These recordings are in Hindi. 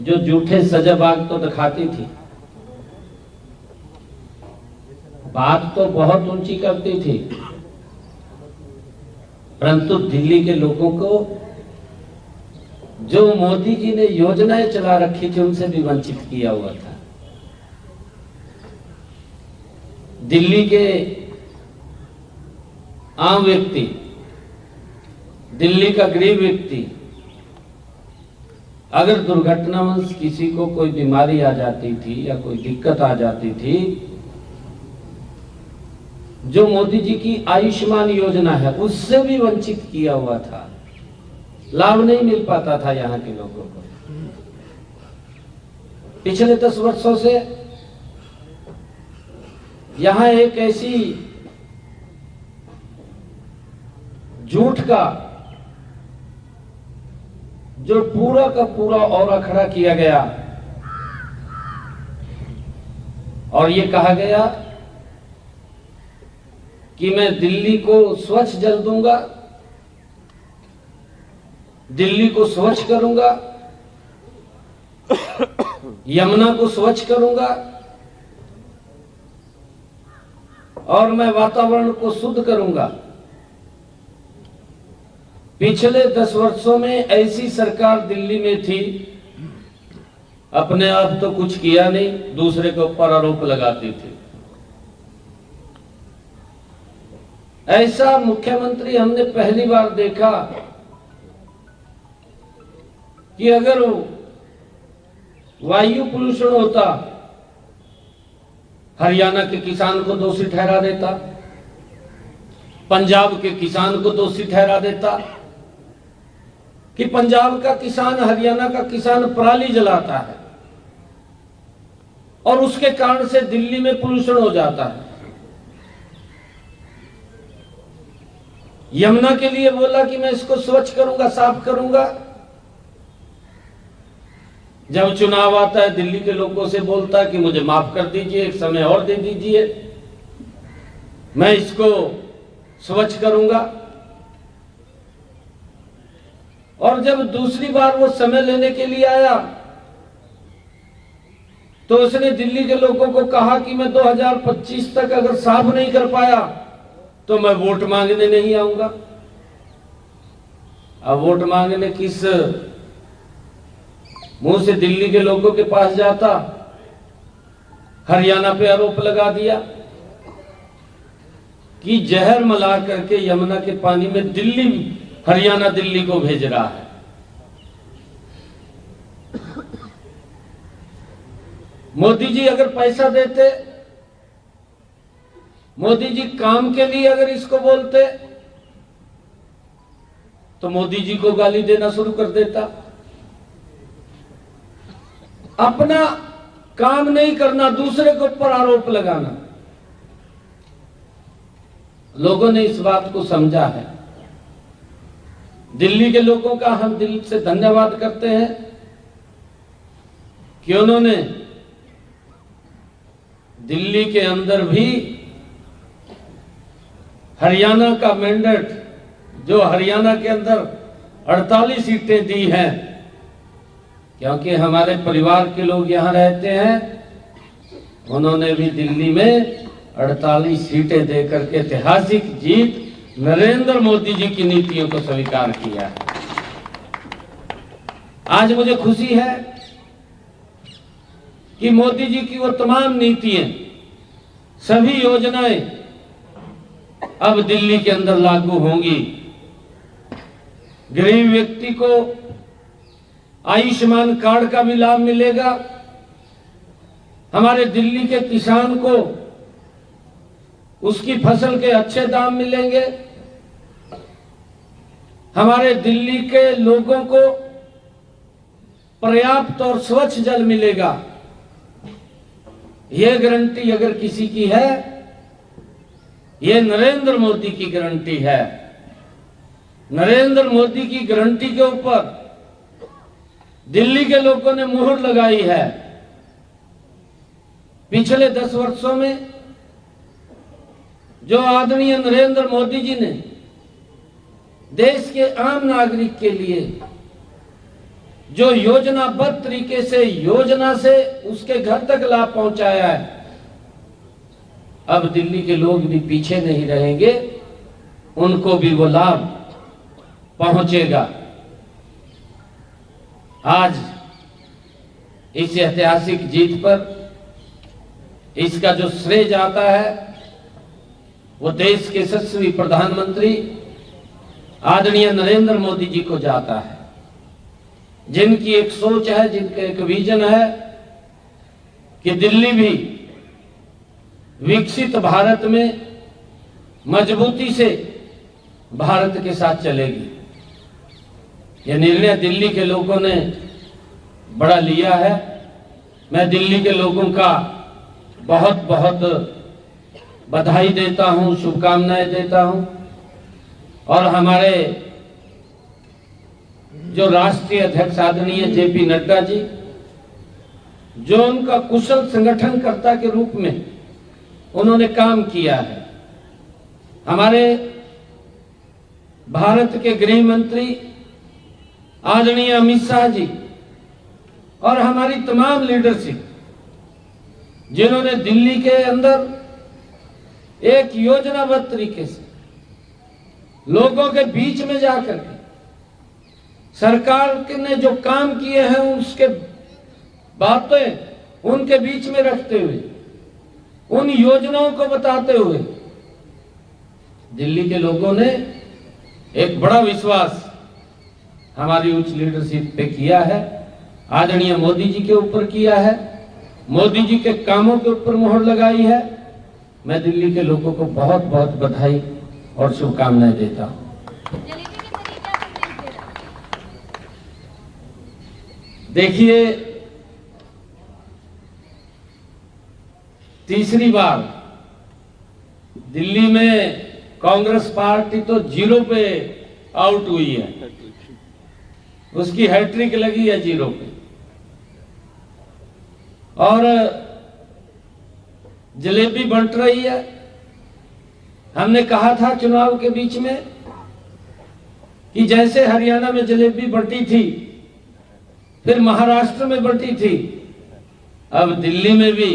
जो झूठे सजाबाग तो दिखाती थी, बात तो बहुत ऊंची करती थी, परंतु दिल्ली के लोगों को जो मोदी जी ने योजनाएं चला रखी थी उनसे भी वंचित किया हुआ था। दिल्ली के आम व्यक्ति, दिल्ली का गरीब व्यक्ति, अगर दुर्घटनावश किसी को कोई बीमारी आ जाती थी या कोई दिक्कत आ जाती थी, जो मोदी जी की आयुष्मान योजना है उससे भी वंचित किया हुआ था, लाभ नहीं मिल पाता था यहाँ के लोगों को। पिछले 10 वर्षों से यहाँ एक ऐसी झूठ का जो पूरा का पूरा औरा खड़ा किया गया और ये कहा गया कि मैं दिल्ली को स्वच्छ जल दूंगा, दिल्ली को स्वच्छ करूंगा, यमुना को स्वच्छ करूंगा और मैं वातावरण को शुद्ध करूंगा। पिछले 10 वर्षों में ऐसी सरकार दिल्ली में थी, अपने आप तो कुछ किया नहीं, दूसरे के ऊपर आरोप लगाती थी। ऐसा मुख्यमंत्री हमने पहली बार देखा कि अगर वायु प्रदूषण होता, हरियाणा के किसान को दोषी ठहरा देता, पंजाब के किसान को दोषी ठहरा देता कि पंजाब का किसान, हरियाणा का किसान पराली जलाता है और उसके कारण से दिल्ली में प्रदूषण हो जाता है। यमुना के लिए बोला कि मैं इसको स्वच्छ करूंगा, साफ करूंगा। जब चुनाव आता है दिल्ली के लोगों से बोलता है कि मुझे माफ कर दीजिए, एक समय और दे दीजिए, मैं इसको स्वच्छ करूंगा। और जब दूसरी बार वो समय लेने के लिए आया तो उसने दिल्ली के लोगों को कहा कि मैं 2025 तक अगर साफ नहीं कर पाया तो मैं वोट मांगने नहीं आऊंगा। अब वोट मांगने किस मुंह से दिल्ली के लोगों के पास जाता? हरियाणा पे आरोप लगा दिया कि जहर मिला करके यमुना के पानी में दिल्ली, हरियाणा दिल्ली को भेज रहा है। मोदी जी अगर पैसा देते, मोदी जी काम के लिए अगर इसको बोलते तो मोदी जी को गाली देना शुरू कर देता। अपना काम नहीं करना, दूसरे के ऊपर आरोप लगाना। लोगों ने इस बात को समझा है। दिल्ली के लोगों का हम दिल से धन्यवाद करते हैं कि उन्होंने दिल्ली के अंदर भी हरियाणा का मैंडेट, जो हरियाणा के अंदर 48 सीटें दी हैं, क्योंकि हमारे परिवार के लोग यहां रहते हैं, उन्होंने भी दिल्ली में 48 सीटें देकर के ऐतिहासिक जीत नरेंद्र मोदी जी की नीतियों को स्वीकार किया है। आज मुझे खुशी है कि मोदी जी की वो तमाम नीतियां, सभी योजनाएं अब दिल्ली के अंदर लागू होंगी। गरीब व्यक्ति को आयुष्मान कार्ड का भी लाभ मिलेगा। हमारे दिल्ली के किसान को उसकी फसल के अच्छे दाम मिलेंगे। हमारे दिल्ली के लोगों को पर्याप्त और स्वच्छ जल मिलेगा। यह गारंटी अगर किसी की है, यह नरेंद्र मोदी की गारंटी है। नरेंद्र मोदी की गारंटी के ऊपर दिल्ली के लोगों ने मुहर लगाई है। पिछले 10 वर्षों में जो आदरणीय नरेंद्र मोदी जी ने देश के आम नागरिक के लिए जो योजनाबद्ध तरीके से योजना से उसके घर तक लाभ पहुंचाया है, अब दिल्ली के लोग भी पीछे नहीं रहेंगे, उनको भी वो लाभ पहुंचेगा। आज इस ऐतिहासिक जीत पर इसका जो श्रेय जाता है वो देश के यशस्वी प्रधानमंत्री आदरणीय नरेंद्र मोदी जी को जाता है, जिनकी एक सोच है, जिनका एक विजन है कि दिल्ली भी विकसित भारत में मजबूती से भारत के साथ चलेगी। यह निर्णय दिल्ली के लोगों ने बड़ा लिया है। मैं दिल्ली के लोगों का बहुत बहुत बधाई देता हूं, शुभकामनाएं देता हूं। और हमारे जो राष्ट्रीय अध्यक्ष आदरणीय जेपी नड्डा जी, जो उनका कुशल संगठनकर्ता के रूप में उन्होंने काम किया है, हमारे भारत के गृह मंत्री आदरणीय अमित शाह जी और हमारी तमाम लीडरशिप, जिन्होंने दिल्ली के अंदर एक योजनाबद्ध तरीके से लोगों के बीच में जाकर के सरकार ने जो काम किए हैं उसके बातें उनके बीच में रखते हुए, उन योजनाओं को बताते हुए दिल्ली के लोगों ने एक बड़ा विश्वास हमारी उच्च लीडरशिप पे किया है, आदरणीय मोदी जी के ऊपर किया है, मोदी जी के कामों के ऊपर मोहर लगाई है। मैं दिल्ली के लोगों को बहुत बहुत बधाई और शुभकामनाएं देता हूं। देखिए, तीसरी बार दिल्ली में कांग्रेस पार्टी तो 0 पे आउट हुई है, उसकी हैट्रिक लगी है 0 पे। और जलेबी बंट रही है। हमने कहा था चुनाव के बीच में कि जैसे हरियाणा में जलेबी बंटी थी, फिर महाराष्ट्र में बंटी थी, अब दिल्ली में भी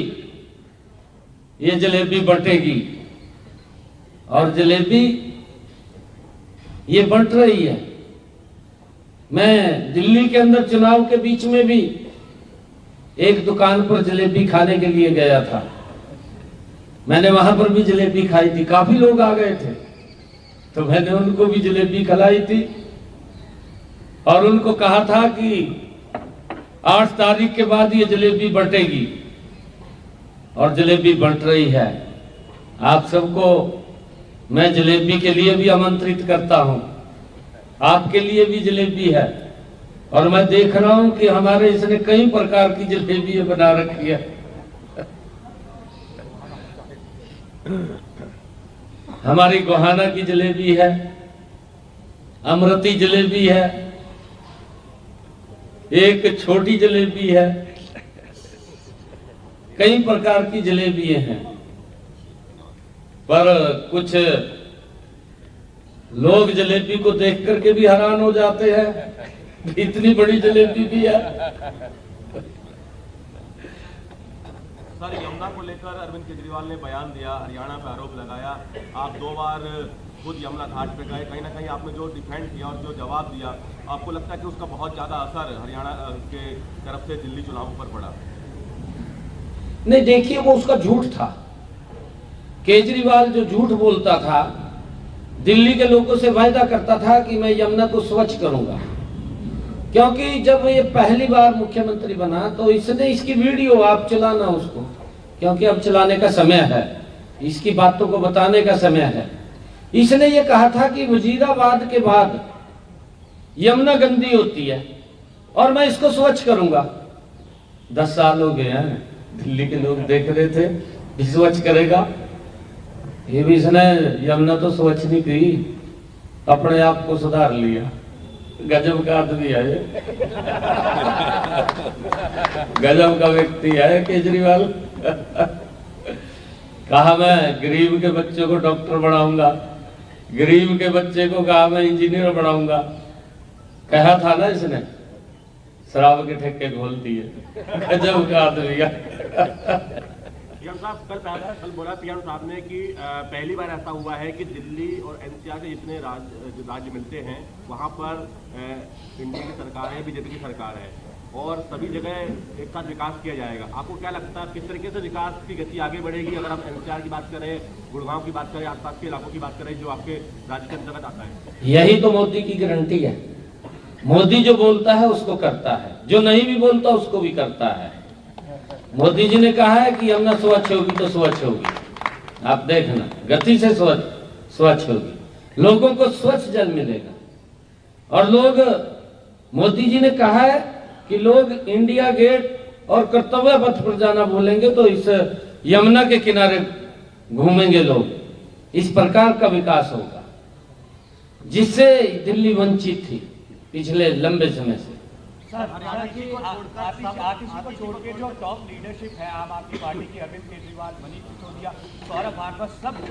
ये जलेबी बंटेगी। और जलेबी ये बंट रही है। मैं दिल्ली के अंदर चुनाव के बीच में भी एक दुकान पर जलेबी खाने के लिए गया था। मैंने वहां पर भी जलेबी खाई थी, काफी लोग आ गए थे, तो मैंने उनको भी जलेबी खिलाई थी और उनको कहा था कि 8 तारीख के बाद ये जलेबी बंटेगी, और जलेबी बंट रही है। आप सबको मैं जलेबी के लिए भी आमंत्रित करता हूं, आपके लिए भी जलेबी है। और मैं देख रहा हूं कि हमारे इसने कई प्रकार की जलेबी बना रखी है। हमारी गोहाना की जलेबी है, अमृती जलेबी है, एक छोटी जलेबी है, कई प्रकार की जलेबी हैं। पर कुछ लोग जलेबी को देख करके भी हैरान हो जाते हैं, इतनी बड़ी जलेबी भी है। सर, यमुना को लेकर अरविंद केजरीवाल ने बयान दिया, हरियाणा पर आरोप लगाया। आप 2 बार खुद यमुना घाट पे गए, कहीं ना कहीं आपने जो डिफेंड किया और जो जवाब दिया, आपको लगता है कि उसका बहुत ज़्यादा असर हरियाणा के तरफ से दिल्ली चुनावों पर पड़ा? नहीं, देखिए, वो उसका झूठ था। केजरीवाल जो झूठ बोलता था, दिल्ली के लोगों से वायदा करता था कि मैं यमुना को स्वच्छ करूंगा, क्योंकि जब ये पहली बार मुख्यमंत्री बना तो इसने इसकी वीडियो आप चलाना उसको, क्योंकि अब चलाने का समय है, इसकी बातों को बताने का समय है। इसने ये कहा था कि वजीराबाद के बाद यमुना गंदी होती है और मैं इसको स्वच्छ करूंगा। 10 साल हो गए हैं, दिल्ली के लोग देख रहे थे भी स्वच्छ करेगा, ये भी इसने यमुना तो स्वच्छ नहीं की, अपने आप को सुधार लिया। गजब का आदमी है ये, गजब का व्यक्ति है केजरीवाल। कहा मैं गरीब के बच्चों को डॉक्टर बनाऊंगा, गरीब के बच्चे को कहा मैं इंजीनियर बनाऊंगा। कहा था ना इसने, शराब के ठेके खोल दिए। गजब का आदमी है। पीएम साहब कल बोला पीएम साहब ने कि पहली बार ऐसा हुआ है कि दिल्ली और एनसीआर के जितने राज्य मिलते हैं वहाँ पर इंडिया की सरकार है, बीजेपी की सरकार है और सभी जगह एक साथ विकास किया जाएगा। आपको क्या लगता है किस तरीके से विकास की गति आगे बढ़ेगी? अगर आप एनसीआर की बात करें, गुड़गांव की बात करें, आसपास के इलाकों की बात करें जो आपके राज्य के अंतर्गत आता है। यही तो मोदी की गारंटी है। मोदी जो बोलता है उसको करता है, जो नहीं भी बोलता उसको भी करता है। मोदी जी ने कहा है कि यमुना स्वच्छ होगी तो स्वच्छ होगी। आप देखना गति से स्वच्छ होगी, लोगों को स्वच्छ जल मिलेगा। और लोग, मोदी जी ने कहा है कि लोग इंडिया गेट और कर्तव्य पथ पर जाना भूलेंगे तो इस यमुना के किनारे घूमेंगे लोग। इस प्रकार का विकास होगा जिससे दिल्ली वंचित थी पिछले लंबे समय से। सर, आरटीसी को छोड़ के जो टॉप लीडरशिप है आम आदमी पार्टी की, अरविंद केजरीवाल, मनीष सिसोदिया, सौरभ भागवत, सब